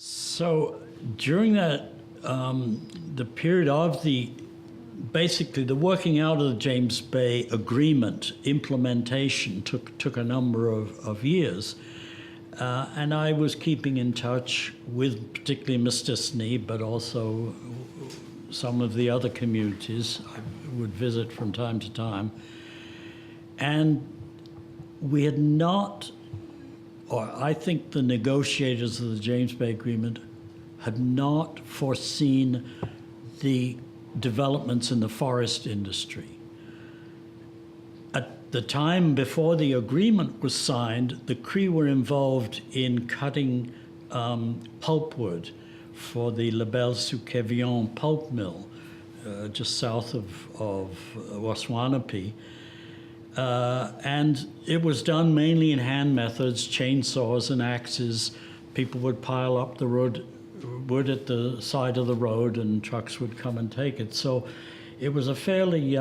So during that, the period of basically the working out of the James Bay Agreement implementation took a number of years. And I was keeping in touch with particularly Mistissini, but also some of the other communities I would visit from time to time. And we had not, or I think the negotiators of the James Bay Agreement had not foreseen the developments in the forest industry. At the time before the agreement was signed, the Cree were involved in cutting pulpwood for the Laval-sous-Quévillon pulp mill, just south of Waswanipi. And it was done mainly in hand methods, chainsaws and axes. People would pile up the wood at the side of the road and trucks would come and take it. So it was a fairly,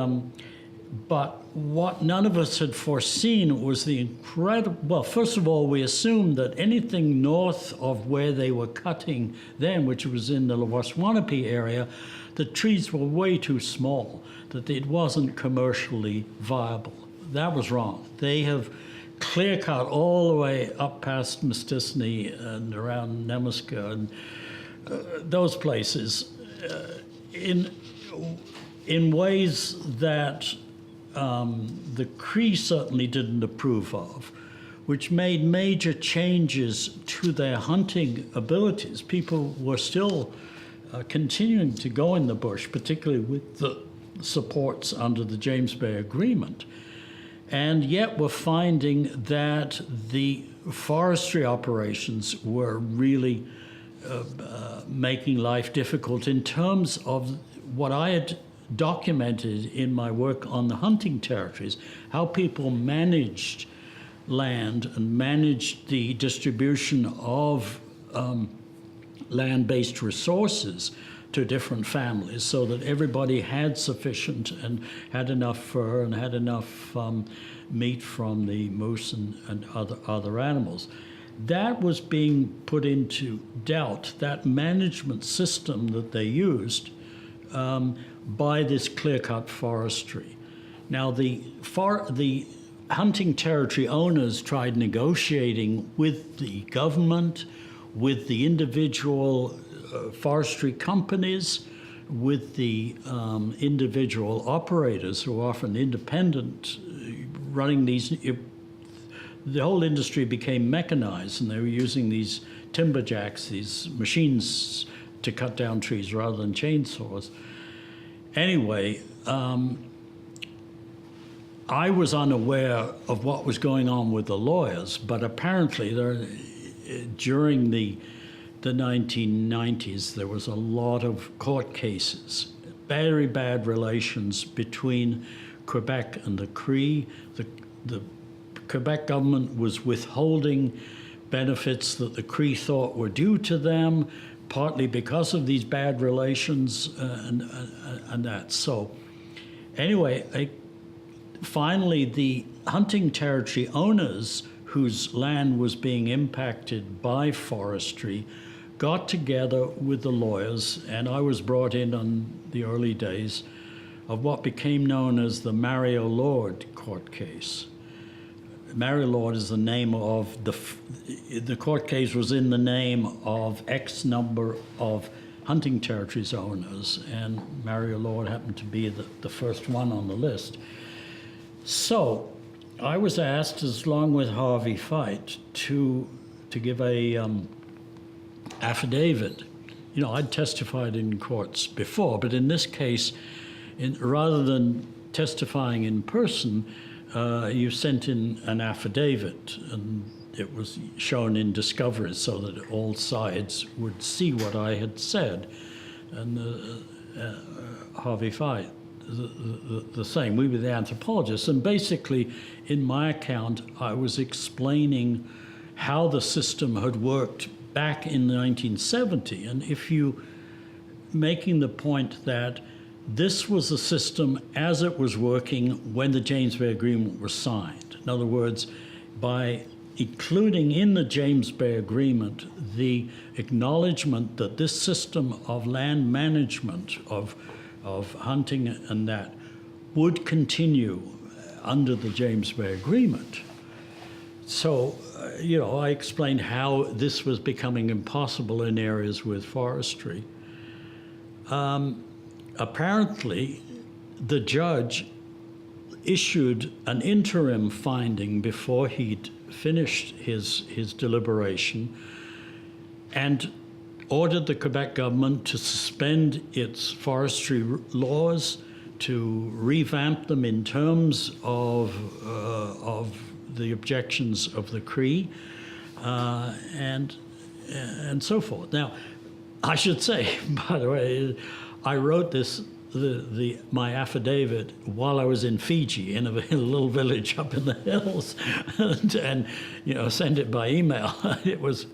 but what none of us had foreseen was the incredible, well, first of all, we assumed that anything north of where they were cutting then, which was in the Waswanipi area, the trees were way too small, that it wasn't commercially viable. That was wrong. They have clear cut all the way up past Mistissini and around Nemaska and those places in ways that the Cree certainly didn't approve of, which made major changes to their hunting abilities. People were still continuing to go in the bush, particularly with the supports under the James Bay Agreement. And yet we're finding that the forestry operations were really making life difficult in terms of what I had documented in my work on the hunting territories, how people managed land and managed the distribution of land-based resources to different families so that everybody had sufficient and had enough fur and had enough meat from the moose and other animals. That was being put into doubt, that management system that they used by this clear-cut forestry. Now, the hunting territory owners tried negotiating with the government, with the individual forestry companies, with the individual operators who are often independent, running these. The whole industry became mechanized, and they were using these timberjacks, these machines to cut down trees rather than chainsaws. Anyway, I was unaware of what was going on with the lawyers, but apparently during the 1990s, there was a lot of court cases, very bad relations between Quebec and the Cree. The Quebec government was withholding benefits that the Cree thought were due to them, partly because of these bad relations and that. So anyway, finally the hunting territory owners whose land was being impacted by forestry got together with the lawyers, and I was brought in on the early days of what became known as the Mario Lord court case. Mario Lord is the name of the court case was in the name of X number of hunting territories owners, and Mario Lord happened to be the first one on the list. So I was asked, along with Harvey Feit, to give a affidavit. You know, I'd testified in courts before, but in this case, rather than testifying in person, you sent in an affidavit, and it was shown in discovery so that all sides would see what I had said. And Harvey Feit, the same. We were the anthropologists, and basically, in my account, I was explaining how the system had worked back in 1970. And if you making the point that this was a system as it was working when the James Bay Agreement was signed. In other words, by including in the James Bay Agreement the acknowledgement that this system of land management, of hunting and that, would continue under the James Bay Agreement. So, I explained how this was becoming impossible in areas with forestry. Apparently, the judge issued an interim finding before he'd finished his deliberation and ordered the Quebec government to suspend its forestry laws, to revamp them in terms of the objections of the Cree, and so forth. Now, I should say, by the way, I wrote this, my affidavit while I was in Fiji, in a little village up in the hills, and sent it by email. It was,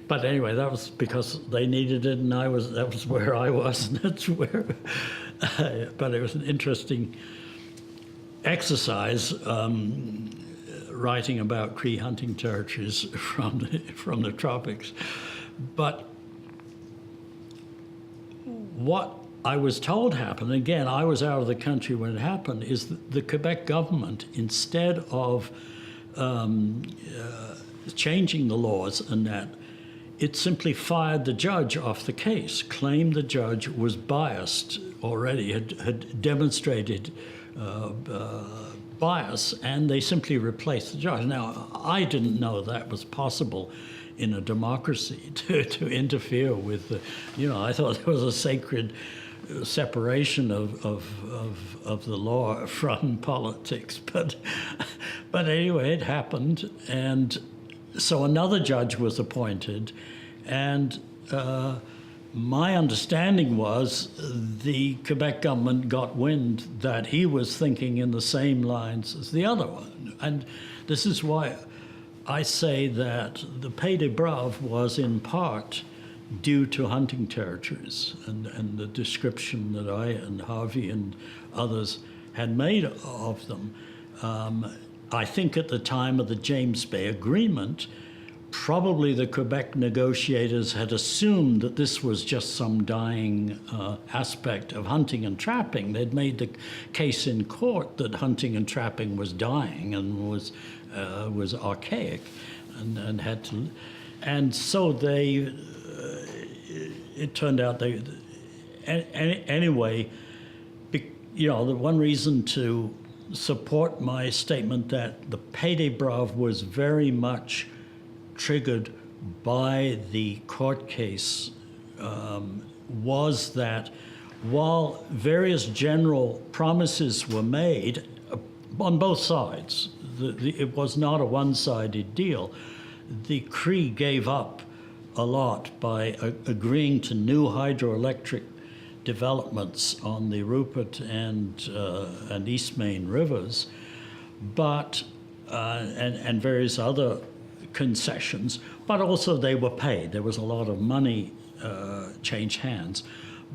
but anyway, that was because they needed it, and that was where I was, and that's where. But it was an interesting exercise, writing about Cree hunting territories from the tropics, but. What I was told happened, again, I was out of the country when it happened, is that the Quebec government, instead of changing the laws and that, it simply fired the judge off the case, claimed the judge was biased already, had demonstrated bias, and they simply replaced the judge. Now, I didn't know that was possible in a democracy to interfere with the, I thought there was a sacred separation of the law from politics, but anyway, it happened, and so another judge was appointed, and my understanding was the Quebec government got wind that he was thinking in the same lines as the other one, and this is why I say that the Pays des Braves was in part due to hunting territories and the description that I and Harvey and others had made of them. I think at the time of the James Bay Agreement, probably the Quebec negotiators had assumed that this was just some dying aspect of hunting and trapping. They'd made the case in court that hunting and trapping was dying and was archaic, and had to, and so they. It turned out they. Anyway, the one reason to support my statement that the Pays des Braves was very much triggered by the court case was that while various general promises were made on both sides, it was not a one-sided deal. The Cree gave up a lot by agreeing to new hydroelectric developments on the Rupert and East Main rivers, but and various other concessions. But also they were paid. There was a lot of money changed hands.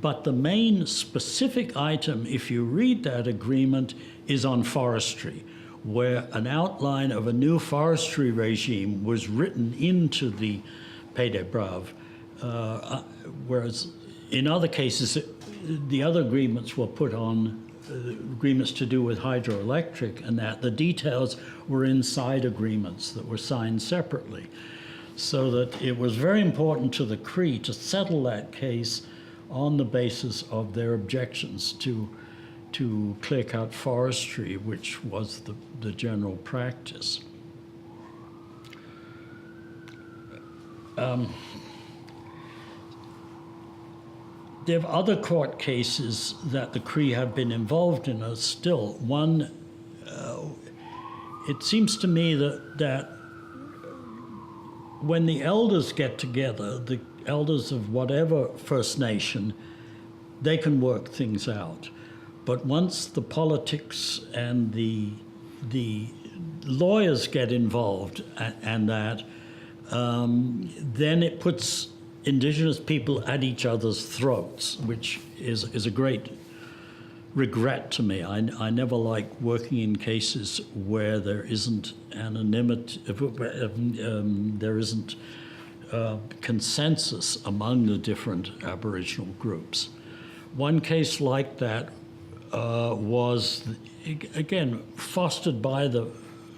But the main specific item, if you read that agreement, is on forestry, where an outline of a new forestry regime was written into the Pays des Braves, whereas in other cases, the other agreements were put on, agreements to do with hydroelectric, and that the details were inside agreements that were signed separately. So that it was very important to the Cree to settle that case on the basis of their objections to clear-cut forestry, which was the general practice. There are other court cases that the Cree have been involved in still. One, it seems to me that when the elders get together, the elders of whatever First Nation, they can work things out. But once the politics and the lawyers get involved and that, then it puts Indigenous people at each other's throats, which is a great regret to me. I never like working in cases where there isn't anonymity, there isn't consensus among the different Aboriginal groups. One case like that was, again, fostered by the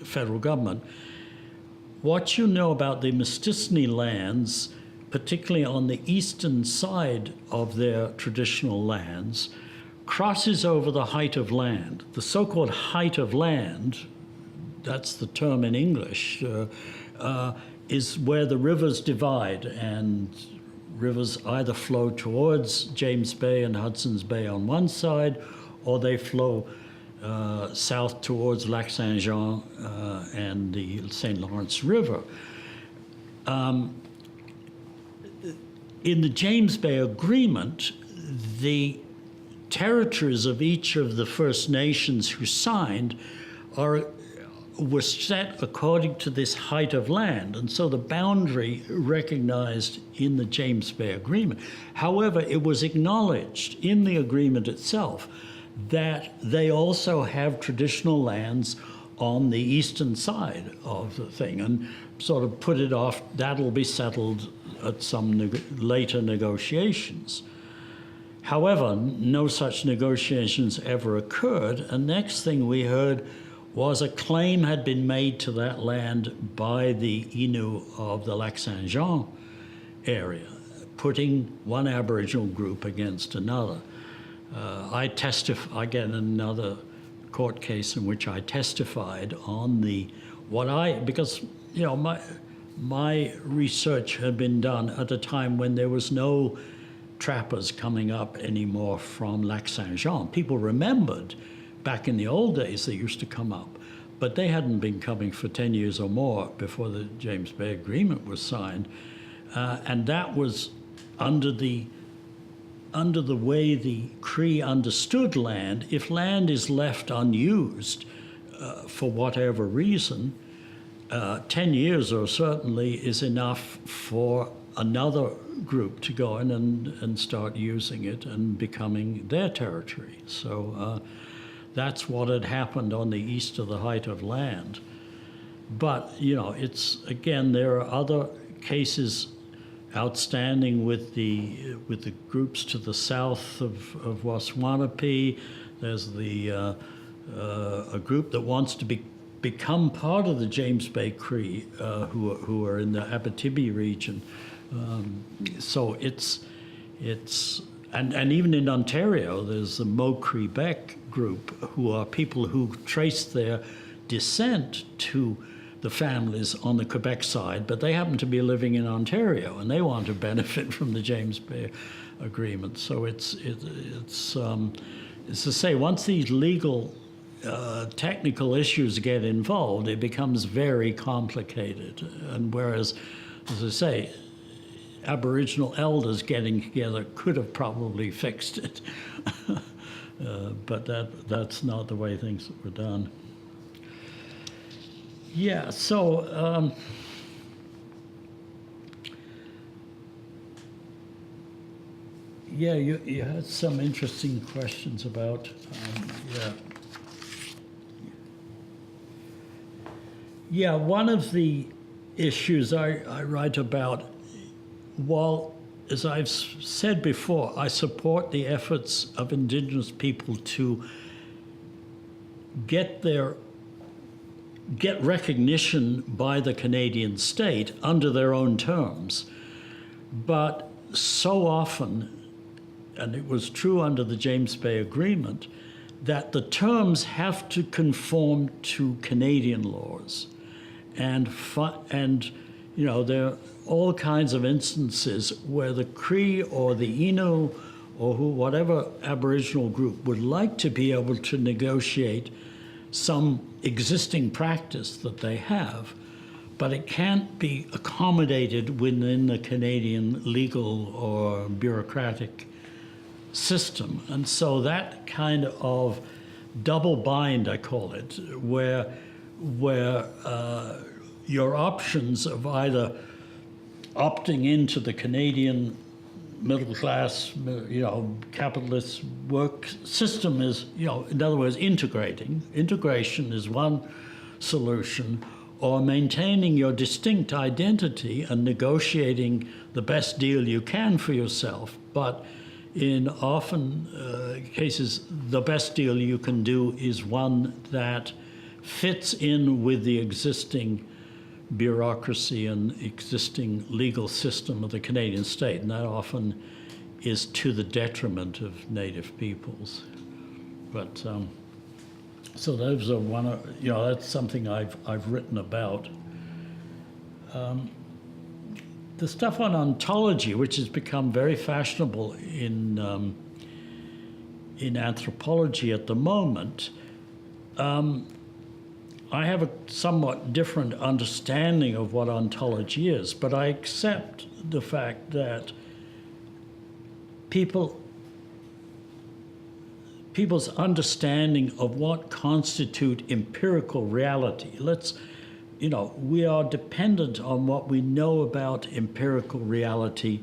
federal government. What you know about the Mistissini lands, particularly on the eastern side of their traditional lands, crosses over the height of land. The so-called height of land, that's the term in English, is where the rivers divide, and rivers either flow towards James Bay and Hudson's Bay on one side, or they flow south towards Lac Saint-Jean and the St. Lawrence River. In the James Bay Agreement, the territories of each of the First Nations who signed were set according to this height of land, and so the boundary recognized in the James Bay Agreement. However, it was acknowledged in the agreement itself that they also have traditional lands on the eastern side of the thing, and sort of put it off, that'll be settled at some later negotiations. However, no such negotiations ever occurred, and next thing we heard was a claim had been made to that land by the Innu of the Lac Saint-Jean area, putting one Aboriginal group against another. I testify, again, another court case in which I testified on because you know my research had been done at a time when there was no trappers coming up anymore from Lac Saint-Jean. People remembered back in the old days they used to come up, but they hadn't been coming for 10 years or more before the James Bay Agreement was signed, and that was under the way the Cree understood land. If land is left unused for whatever reason, 10 years or certainly is enough for another group to go in and start using it and becoming their territory. So that's what had happened on the east of the height of land. But, you know, it's, again, there are other cases outstanding with the groups to the south of Waswanipi. There's a group that wants to become part of the James Bay Cree, who are in the Abitibi region. So it's and even in Ontario, there's the Mo-Quebec group, who are people who trace their descent to the families on the Quebec side, but they happen to be living in Ontario, and they want to benefit from the James Bay Agreement. So it's to say, once these legal technical issues get involved, it becomes very complicated. And whereas, as I say, Aboriginal elders getting together could have probably fixed it, but that's not the way things were done. Yeah, so yeah, you had some interesting questions about yeah, one of the issues I write about, while, as I've said before, I support the efforts of Indigenous people to get recognition by the Canadian state under their own terms. But so often, and it was true under the James Bay Agreement, that the terms have to conform to Canadian laws. And you know, there are all kinds of instances where the Cree or the Innu or whatever Aboriginal group would like to be able to negotiate some existing practice that they have, but it can't be accommodated within the Canadian legal or bureaucratic system. And so that kind of double bind, I call it, where your options of either opting into the Canadian middle class, capitalist work system is, in other words, integrating. Integration is one solution, or maintaining your distinct identity and negotiating the best deal you can for yourself. But in often cases, the best deal you can do is one that fits in with the existing bureaucracy and existing legal system of the Canadian state, and that often is to the detriment of Native peoples. But so those are one of, that's something I've written about. The stuff on ontology, which has become very fashionable in anthropology at the moment, I have a somewhat different understanding of what ontology is, but I accept the fact that people's understanding of what constitute empirical reality. We are dependent on what we know about empirical reality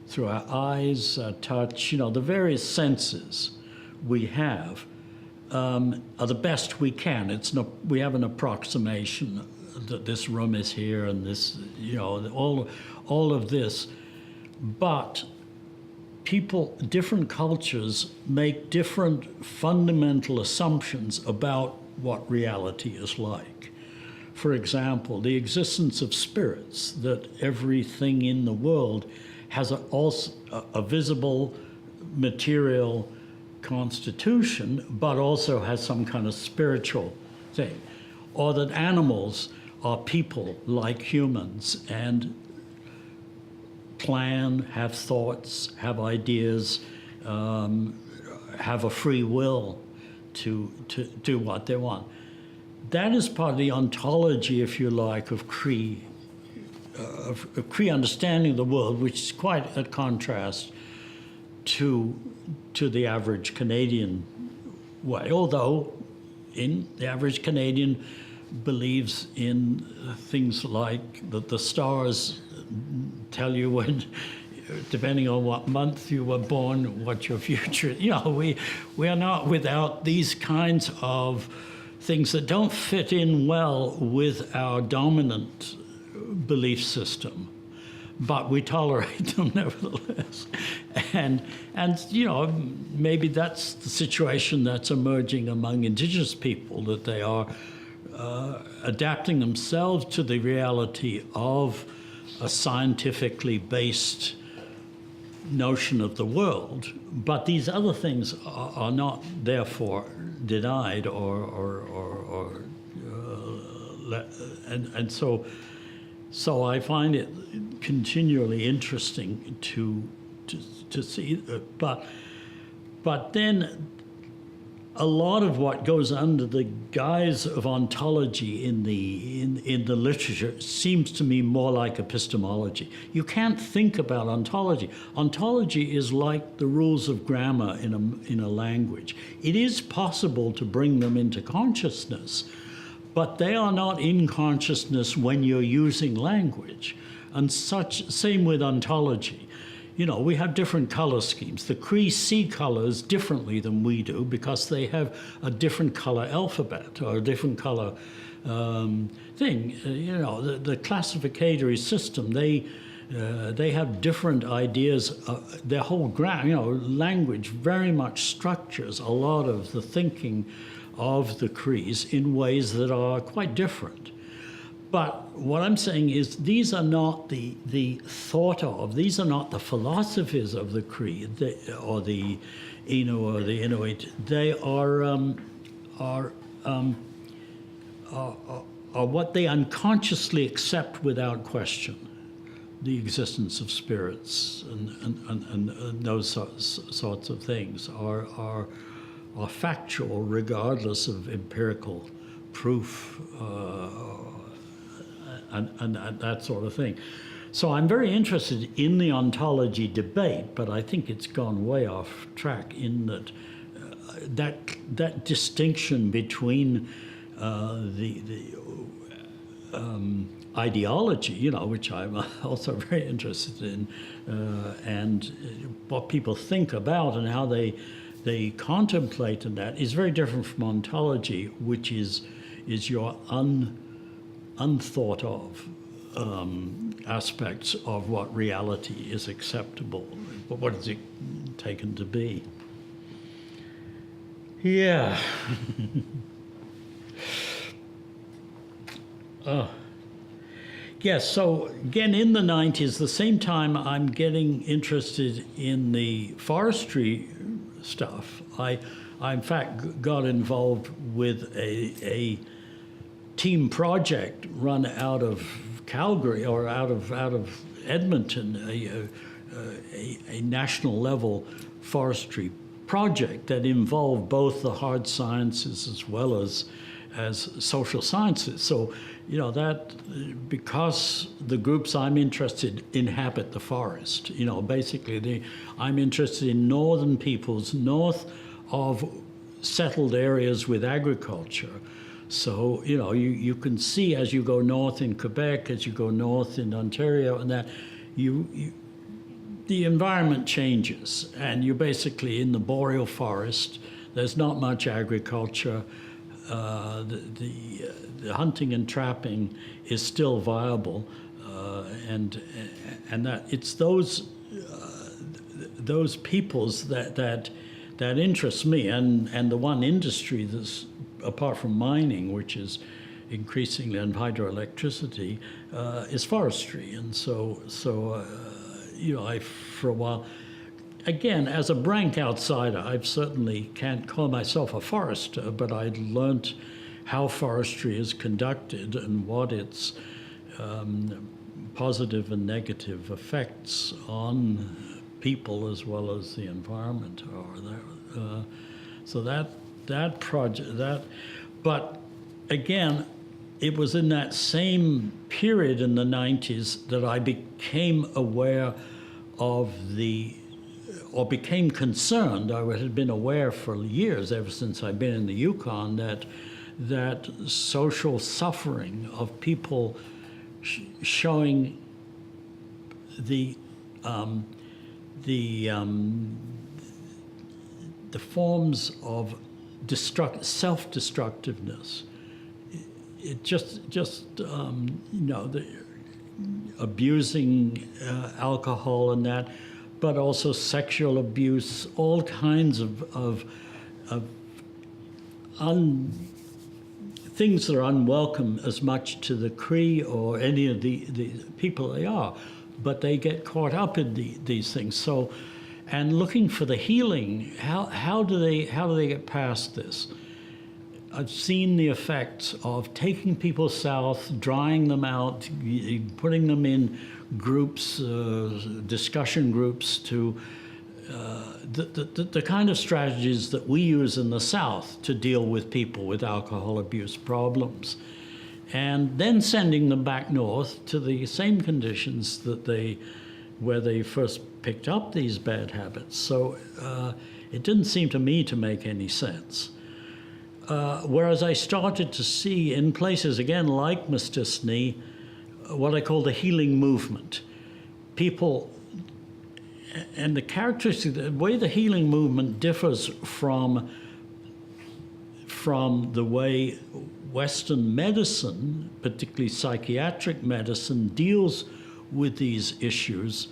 through our eyes, our touch, the various senses we have. Are the best we can. We have an approximation that this room is here and this, all of this. But different cultures make different fundamental assumptions about what reality is like. For example, the existence of spirits, that everything in the world has a visible material constitution, but also has some kind of spiritual thing. Or that animals are people like humans and plan, have thoughts, have ideas, have a free will to do what they want. That is part of the ontology, if you like, of Cree understanding of the world, which is quite a contrast to the average Canadian way, although the average Canadian believes in things like that the stars tell you when, depending on what month you were born, what your future. We are not without these kinds of things that don't fit in well with our dominant belief system, but we tolerate them nevertheless. And maybe that's the situation that's emerging among Indigenous people, that they are adapting themselves to the reality of a scientifically based notion of the world, but these other things are not therefore denied and so I find it continually interesting to see, but then a lot of what goes under the guise of ontology in the literature seems to me more like epistemology. You can't think about ontology. Ontology is like the rules of grammar in a language. It is possible to bring them into consciousness, but they are not in consciousness when you're using language. And same with ontology. We have different color schemes. The Crees see colors differently than we do because they have a different color alphabet or a different color thing. The classificatory system, they have different ideas. Their whole language very much structures a lot of the thinking of the Crees in ways that are quite different. But what I'm saying is these are not the thought of, these are not the philosophies of the Cree or the Innu or the Inuit. They are what they unconsciously accept without question. The existence of spirits and those sorts of things are factual regardless of empirical proof. And that sort of thing. So I'm very interested in the ontology debate, but I think it's gone way off track in that that distinction between the ideology, you know, which I'm also very interested in, and what people think about and how they contemplate in that is very different from ontology, which is your unthought of aspects of what reality is acceptable, what is it taken to be. Yeah. Yes, so again, in the 90s, the same time I'm getting interested in the forestry stuff, I in fact got involved with a team project run out of Calgary or out of Edmonton, a national level forestry project that involved both the hard sciences as well as social sciences. So, you know, that because the groups I'm interested in inhabit the forest, you know, basically I'm interested in northern peoples north of settled areas with agriculture. So, you know, you can see as you go north in Quebec, as you go north in Ontario, and that the environment changes, and you're basically in the boreal forest. There's not much agriculture. The hunting and trapping is still viable, and that it's those peoples that interest me, and the one industry that's apart from mining, which is increasingly and hydroelectricity, is forestry, and so you know, I for a while. Again, as a rank outsider, I certainly can't call myself a forester, but I learnt how forestry is conducted and what its positive and negative effects on people as well as the environment are there. So that project, but again, it was in that same period in the 90s that I became aware of or became concerned. I had been aware for years, ever since I've been in the Yukon, that social suffering of people showing the forms of self-destructiveness. It just you know, abusing alcohol and that, but also sexual abuse, all kinds of things that are unwelcome as much to the Cree or any of the people they are, but they get caught up in these things. So, and looking for the healing, how do they get past this? I've seen the effects of taking people south, drying them out, putting them in groups, discussion groups, to the kind of strategies that we use in the South to deal with people with alcohol abuse problems, and then sending them back north to the same conditions where they first picked up these bad habits. So it didn't seem to me to make any sense. Whereas I started to see in places, again, like Mistissini, what I call the healing movement. People, and the characteristic, the way the healing movement differs from the way Western medicine, particularly psychiatric medicine, deals with these issues,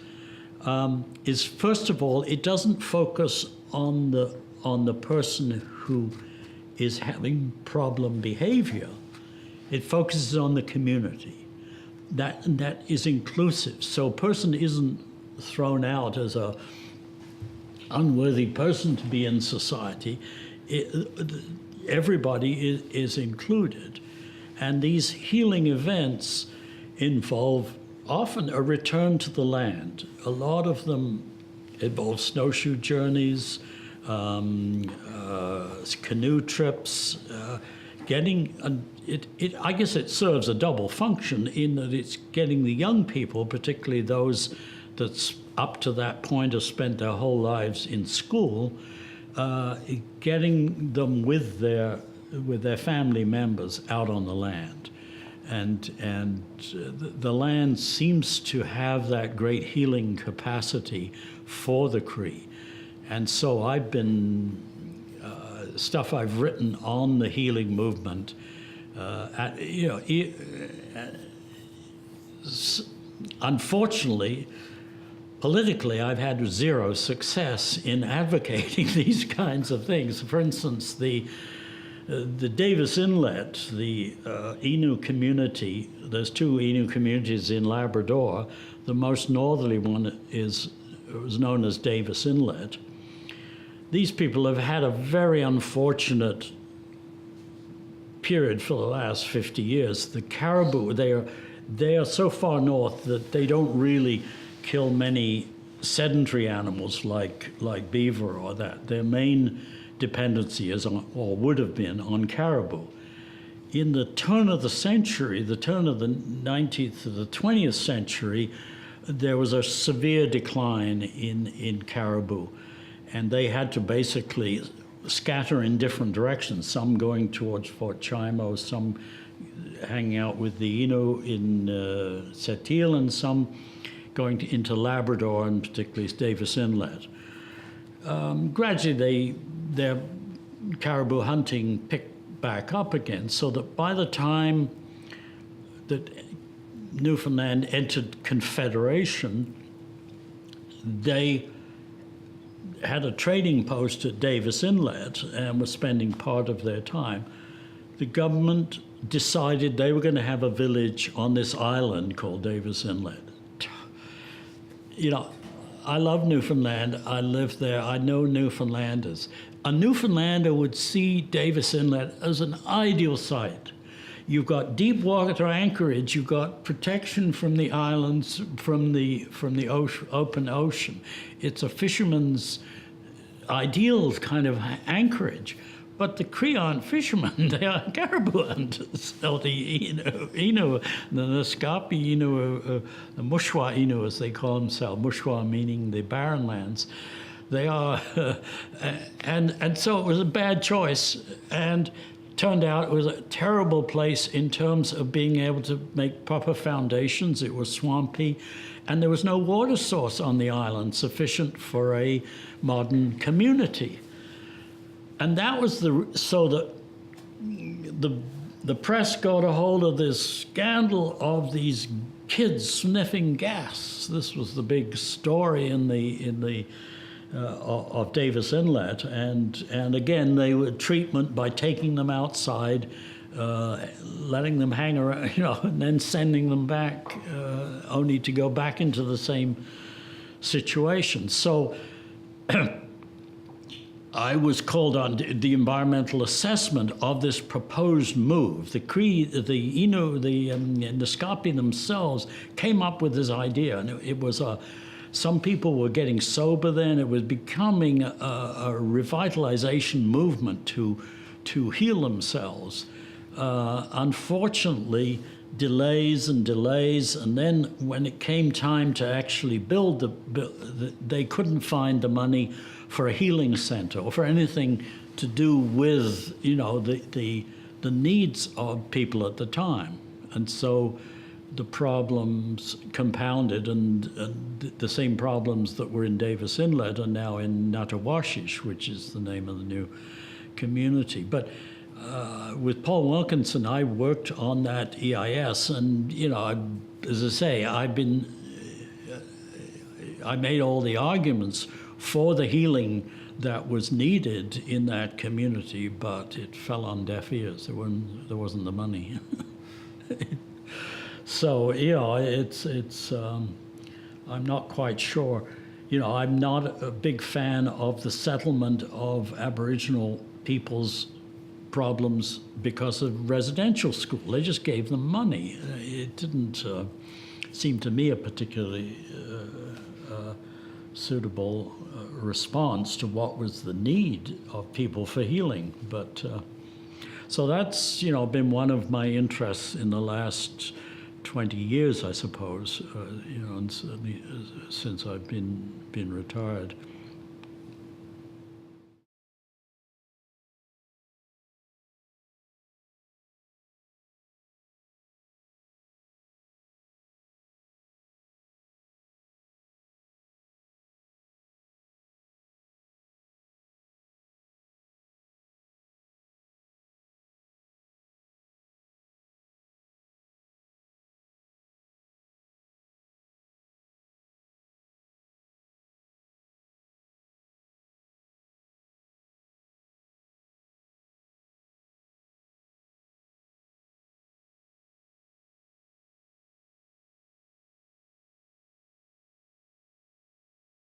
is, first of all, it doesn't focus on the person who is having problem behavior. It focuses on the community. That is inclusive. So a person isn't thrown out as a unworthy person to be in society. Everybody is included. And these healing events involve often a return to the land. A lot of them involve snowshoe journeys, canoe trips, I guess it serves a double function in that it's getting the young people, particularly those that up to that point have spent their whole lives in school, getting them with their family members out on the land. the land seems to have that great healing capacity for the Cree. And so I've been, stuff I've written on the healing movement, unfortunately, politically, I've had zero success in advocating these kinds of things. For instance, the Davis Inlet, the Innu community, there's two Innu communities in Labrador. The most northerly one was known as Davis Inlet. These people have had a very unfortunate period for the last 50 years. The caribou, they are so far north that they don't really kill many sedentary animals like beaver or that. Their main dependency is on, or would have been, on caribou. In the turn of the century, the turn of the 19th to the 20th century, there was a severe decline in caribou, and they had to basically scatter in different directions, some going towards Fort Chimo, some hanging out with the Innu in Sept-Îles, and some going into Labrador, and particularly Davis Inlet. Gradually, their caribou hunting picked back up again, so that by the time that Newfoundland entered Confederation, they had a trading post at Davis Inlet and were spending part of their time. The government decided they were going to have a village on this island called Davis Inlet. You know, I love Newfoundland. I live there. I know Newfoundlanders. A Newfoundlander would see Davis Inlet as an ideal site. You've got deep water anchorage. You've got protection from the islands, from the ocean, open ocean. It's a fisherman's ideal kind of anchorage. But the Cree aren't fishermen, they are caribou hunters. So the Innu, the Naskapi Innu, the Mushwa Innu, as they call themselves, Mushwa meaning the barren lands, they are, and so it was a bad choice, and turned out it was a terrible place in terms of being able to make proper foundations. It was swampy, and there was no water source on the island sufficient for a modern community. And that was so that the press got a hold of this scandal of these kids sniffing gas. This was the big story of Davis Inlet, and again they were treatment by taking them outside, letting them hang around, and then sending them back, only to go back into the same situation. So. I was called on the environmental assessment of this proposed move. The Cree, the Innu, the Naskapi themselves came up with this idea, and it was some people were getting sober then. It was becoming a revitalization movement to heal themselves. Unfortunately, delays, and then when it came time to actually build they couldn't find the money for a healing center or for anything to do with, the needs of people at the time. And so the problems compounded, and the same problems that were in Davis Inlet are now in Natawashish, which is the name of the new community. But with Paul Wilkinson, I worked on that EIS, and as I say, I made all the arguments for the healing that was needed in that community, but it fell on deaf ears. There wasn't the money. So it's I'm not quite sure. I'm not a big fan of the settlement of Aboriginal people's problems because of residential school. They just gave them money. It didn't seem to me a particularly suitable response to what was the need of people for healing. But so that's been one of my interests in the last 20 years, I suppose. And certainly since I've been retired.